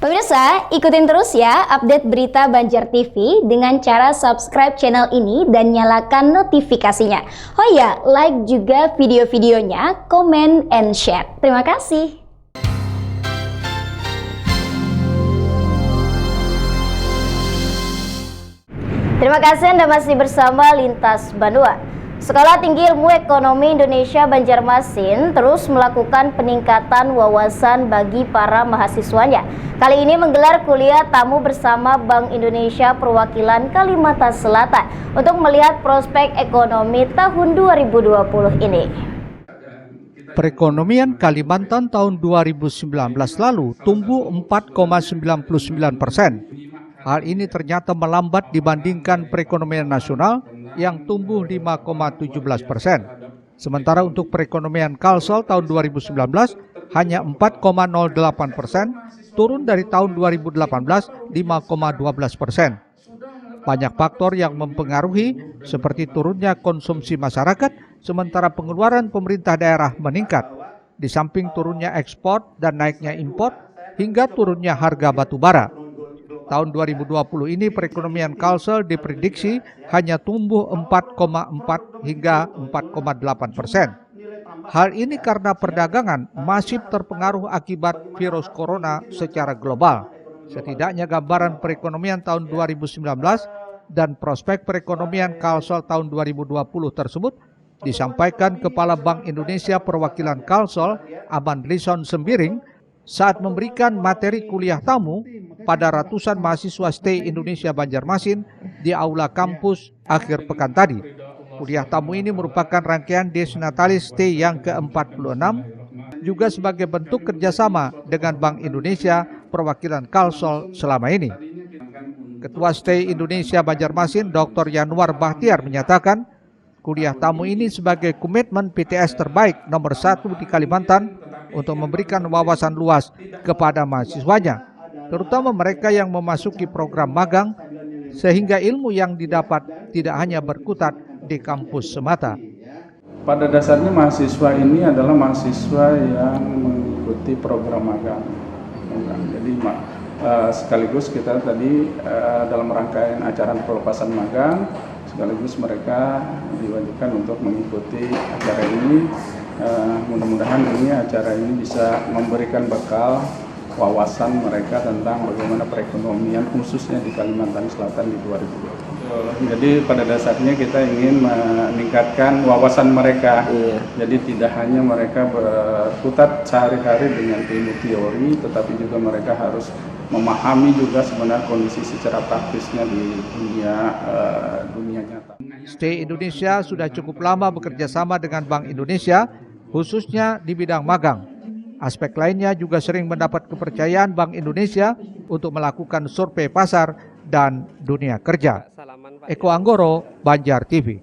Pemirsa, ikutin terus ya update berita Banjar TV dengan cara subscribe channel ini dan nyalakan notifikasinya. Oh ya, like juga video-videonya, comment and share. Terima kasih. Terima kasih Anda masih bersama Lintas Banua. Sekolah Tinggi Ilmu Ekonomi Indonesia Banjarmasin terus melakukan peningkatan wawasan bagi para mahasiswanya. Kali ini menggelar kuliah tamu bersama Bank Indonesia Perwakilan Kalimantan Selatan untuk melihat prospek ekonomi tahun 2020 ini. Perekonomian Kalimantan tahun 2019 lalu tumbuh 4,99%. Hal ini ternyata melambat dibandingkan perekonomian nasional yang tumbuh 5,17%. Sementara untuk perekonomian Kalsel tahun 2019 hanya 4,08%, turun dari tahun 2018 5,12%. Banyak faktor yang mempengaruhi seperti turunnya konsumsi masyarakat, sementara pengeluaran pemerintah daerah meningkat. Di samping turunnya ekspor dan naiknya impor hingga turunnya harga batu bara. Tahun 2020 ini perekonomian Kalsel diprediksi hanya tumbuh 4,4 hingga 4,8%. Hal ini karena perdagangan masih terpengaruh akibat virus corona secara global. Setidaknya gambaran perekonomian tahun 2019 dan prospek perekonomian Kalsel tahun 2020 tersebut disampaikan Kepala Bank Indonesia Perwakilan Kalsel, Aman Lison Sembiring, saat memberikan materi kuliah tamu pada ratusan mahasiswa Stay Indonesia Banjarmasin di aula kampus akhir pekan tadi. Kuliah tamu ini merupakan rangkaian Desnatalis Stay yang ke-46, juga sebagai bentuk kerjasama dengan Bank Indonesia Perwakilan Kalsel selama ini. Ketua Stay Indonesia Banjarmasin, Dr. Yanuar Bahtiar menyatakan, kuliah tamu ini sebagai komitmen PTS terbaik nomor 1 di Kalimantan untuk memberikan wawasan luas kepada mahasiswanya, terutama mereka yang memasuki program magang, sehingga ilmu yang didapat tidak hanya berkutat di kampus semata. Pada dasarnya mahasiswa ini adalah mahasiswa yang mengikuti program magang. Jadi sekaligus kita tadi dalam rangkaian acara pelepasan magang, sekaligus mereka diwajibkan untuk mengikuti acara ini. Mudah-mudahan acara ini bisa memberikan bekal wawasan mereka tentang bagaimana perekonomian khususnya di Kalimantan Selatan di 2020. Jadi pada dasarnya kita ingin meningkatkan wawasan mereka. Jadi tidak hanya mereka berkutat sehari-hari dengan ilmu teori, tetapi juga mereka harus memahami juga sebenarnya kondisi secara praktisnya di dunia nyata. Stay Indonesia sudah cukup lama bekerja sama dengan Bank Indonesia, khususnya di bidang magang. Aspek lainnya juga sering mendapat kepercayaan Bank Indonesia untuk melakukan survei pasar dan dunia kerja. Eko Anggoro, Banjar TV.